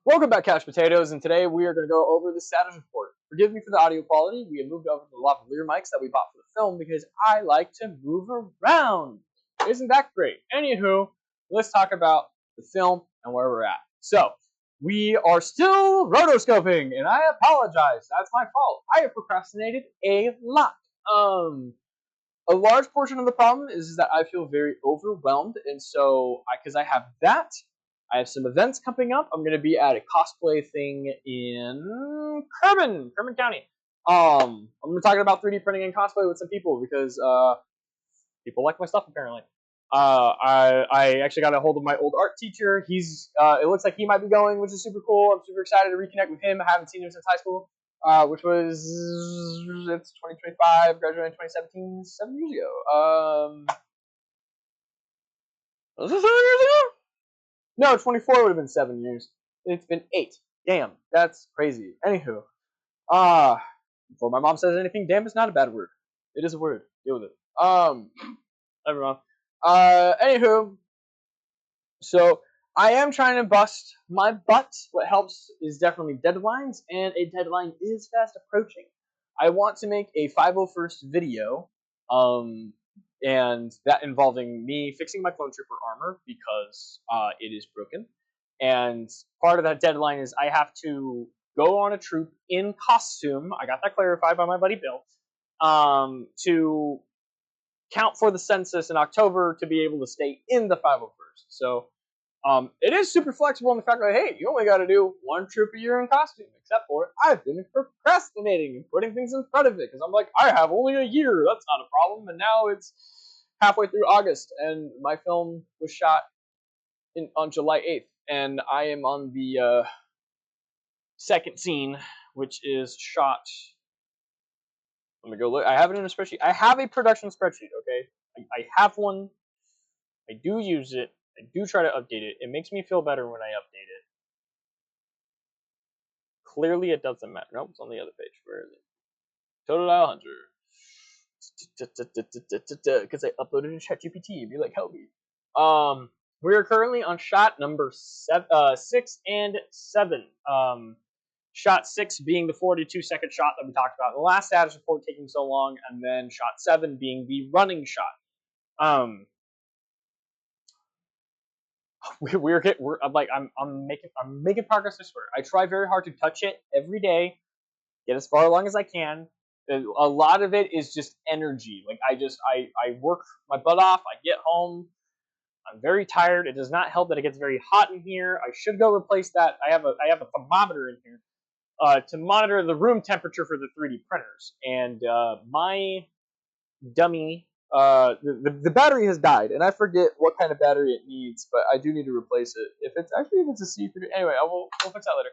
Welcome back, Couch Potatoes, and today we are going to go over the status report. Forgive me for the audio quality. We have moved over to the lavalier mics that we bought for the film because I like to move around. Isn't that great? Anywho, let's talk about the film and where we're at. So, we are still rotoscoping, and I apologize. That's my fault. I have procrastinated a lot. A large portion of the problem is that I feel very overwhelmed, and so because I have that, I have some events coming up. I'm going to be at a cosplay thing in Kerman County. I'm going to be talking about 3D printing and cosplay with some people because people like my stuff apparently. I actually got a hold of my old art teacher. It looks like he might be going, which is super cool. I'm super excited to reconnect with him. I haven't seen him since high school, which was it's 2025. Graduated in 2017, 7 years ago. Was it 7 years ago? No, 24 would have been 7 years. It's been 8. Damn, that's crazy. Anywho, before my mom says anything, damn is not a bad word. It is a word. Deal with it. Everyone. Anywho, so I am trying to bust my butt. What helps is definitely deadlines, and a deadline is fast approaching. I want to make a 501st video, and that involving me fixing my clone trooper armor because it is broken. And part of that deadline is I have to go on a troop in costume. I got that clarified by my buddy Bill. To count for the census in October to be able to stay in the 501st. So it is super flexible in the fact that, hey, you only got to do one troop a year in costume, except for I've been procrastinating and putting things in front of it because I'm like, I have only a year. That's not a problem. And now it's halfway through August, and my film was shot on July 8th, and I am on the second scene, which is shot. Let me go look. I have it in a spreadsheet. I have a production spreadsheet, okay? I have one. I do use it. I do try to update it. It makes me feel better when I update it. Clearly, it doesn't matter. Nope, it's on the other page. Where is it? Total Dial Hunter. Because I uploaded to ChatGPT. Be like, help me. We are currently on shot number 6 and 7. Shot 6 being the 42-second shot that we talked about in the last status report taking so long, and then shot 7 being the running shot. I'm making progress. I swear. I try very hard to touch it every day, get as far along as I can. A lot of it is just energy. Like I work my butt off. I get home. I'm very tired. It does not help that it gets very hot in here. I should go replace that. I have a thermometer in here to monitor the room temperature for the 3D printers. And my dummy, the battery has died, and I forget what kind of battery it needs, but I do need to replace it. If it's a C3, anyway, we'll fix that later.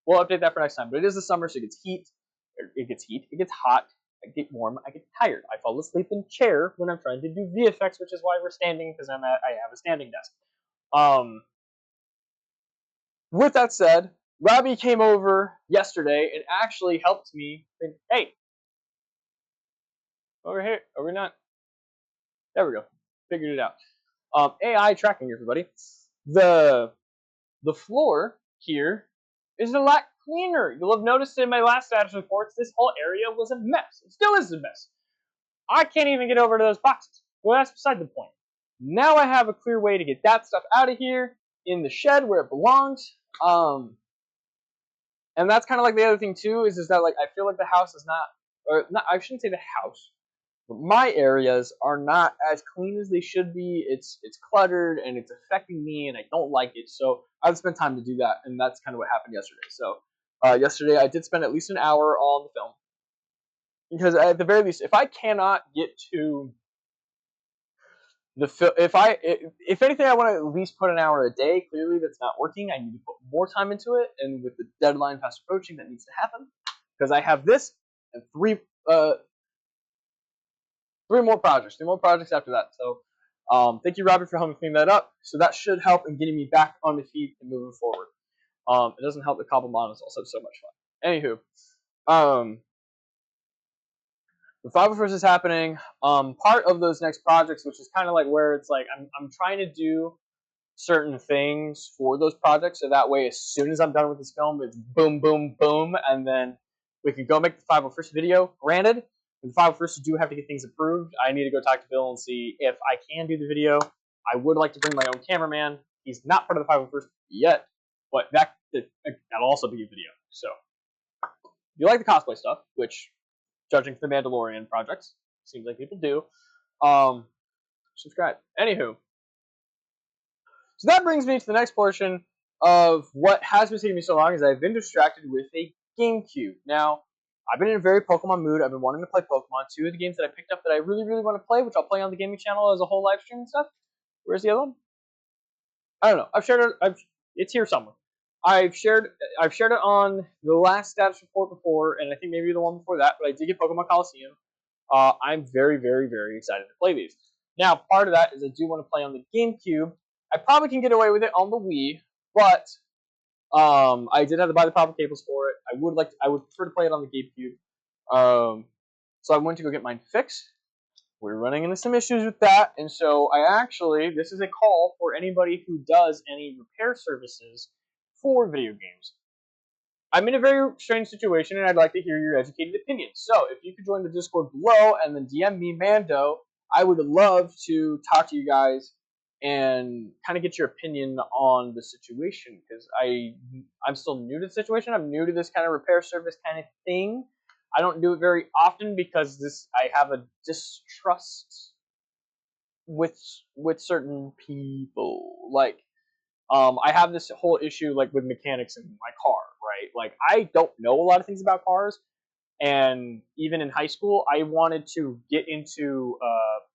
We'll update that for next time. But it is the summer, so it gets heat. It gets hot. I get warm. I get tired. I fall asleep in chair when I'm trying to do VFX, which is why we're standing, because I have a standing desk. With that said, Robbie came over yesterday and actually helped me. Hey, over here. Are we not? There we go. Figured it out. AI tracking, everybody. The floor here is a lot cleaner. You'll have noticed in my last status reports, this whole area was a mess. It still is a mess. I can't even get over to those boxes. Well, that's beside the point. Now I have a clear way to get that stuff out of here in the shed where it belongs. And that's kind of like the other thing too, is that like I feel like the house is not, or not, I shouldn't say the house, but my areas are not as clean as they should be. It's cluttered and it's affecting me, and I don't like it. So I've spent time to do that, and that's kind of what happened yesterday. So yesterday I did spend at least an hour on the film, because at the very least, if I cannot get to the film, if anything, I want to at least put an hour a day. Clearly, that's not working. I need to put more time into it, and with the deadline fast approaching, that needs to happen, because I have this and three more projects after that. So thank you, Robert, for helping clean that up. So that should help in getting me back on the feet and moving forward. It doesn't help that Cobblemon is also so much fun. Anywho, the 501st is happening. Part of those next projects, which is kind of like where it's like I'm trying to do certain things for those projects, so that way as soon as I'm done with this film, it's boom, boom, boom, and then we can go make the 501st video. Granted, with the 501st, you do have to get things approved. I need to go talk to Bill and see if I can do the video. I would like to bring my own cameraman. He's not part of the 501st yet, but that'll also be a video. So, if you like the cosplay stuff, which, judging from the Mandalorian projects, seems like people do, subscribe. Anywho, so that brings me to the next portion of what has been taking me so long, is I've been distracted with a GameCube. Now, I've been in a very Pokemon mood. I've been wanting to play Pokemon. Two of the games that I picked up that I really, really want to play, which I'll play on the gaming channel as a whole live stream and stuff. Where's the other one? I don't know. I've shared it. It's here somewhere. I've shared it on the last status report before, and I think maybe the one before that. But I did get Pokemon Coliseum. I'm very, very, very excited to play these. Now, part of that is I do want to play on the GameCube. I probably can get away with it on the Wii, but I did have to buy the proper cables for it. I would prefer to play it on the GameCube. So I went to go get mine fixed. We're running into some issues with that, and so this is a call for anybody who does any repair services for video games. I'm in a very strange situation, and I'd like to hear your educated opinions. So, if you could join the Discord below and then DM me, Mando, I would love to talk to you guys and kind of get your opinion on the situation, because I'm still new to the situation. I'm new to this kind of repair service kind of thing. I don't do it very often because I have a distrust with certain people. Like, I have this whole issue like with mechanics in my car, right? Like, I don't know a lot of things about cars, and even in high school, I wanted to get into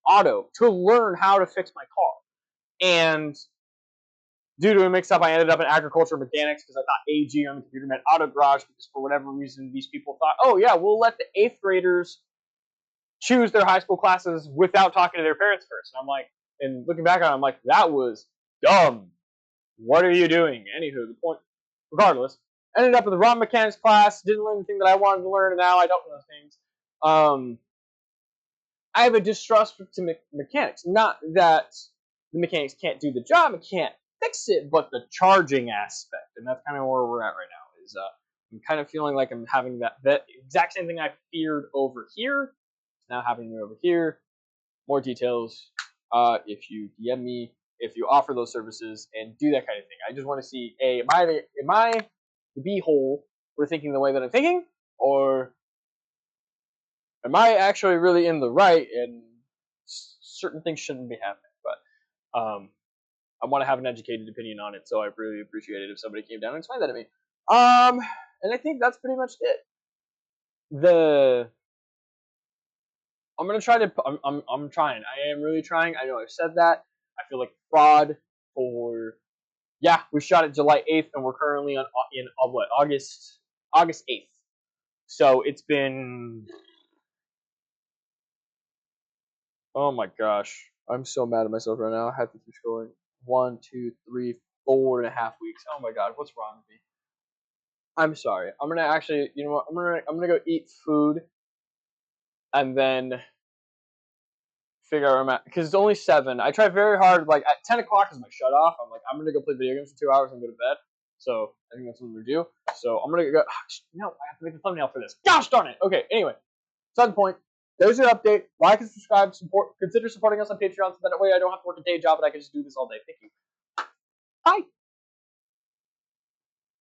auto to learn how to fix my car. And due to a mix-up, I ended up in agriculture mechanics because I thought AG on the computer meant auto garage, because for whatever reason, these people thought, oh yeah, we'll let the 8th graders choose their high school classes without talking to their parents first. And I'm like, and looking back on it, I'm like, that was dumb. What are you doing? Anywho, the point, regardless, ended up in the wrong mechanics class, didn't learn the thing that I wanted to learn, and now I don't know things. I have a distrust to mechanics. Not that the mechanics can't do the job, it can't fix it, but the charging aspect, and that's kind of where we're at right now. Is I'm kind of feeling like I'm having that exact same thing I feared over here. It's now happening over here. More details if you DM me, if you offer those services and do that kind of thing. I just want to see, am I the b-hole for thinking the way that I'm thinking, or am I actually really in the right and certain things shouldn't be happening? But I want to have an educated opinion on it, so I really appreciate it if somebody came down and explained that to me. And I think that's pretty much it. I'm gonna try to. I'm trying. I am really trying. I know I've said that. I feel like fraud for. Yeah, we shot it July 8th, and we're currently in what, August 8th. So it's been. Oh my gosh, I'm so mad at myself right now. I have to keep scrolling. 1, 2, 3, 4.5 weeks. Oh my god, what's wrong with me? I'm sorry. I'm gonna actually. You know what? I'm gonna go eat food, and then figure out where I'm at, because it's only 7. I try very hard. Like at 10 o'clock is my shut off. I'm like, I'm gonna go play video games for 2 hours and go to bed. So I think that's what I'm gonna do. So I'm gonna go. No, I have to make a thumbnail for this. Gosh darn it. Okay. Anyway, that's the point. There's your update. Like and subscribe. Consider supporting us on Patreon, so that way I don't have to work a day job and I can just do this all day. Thank you. Bye.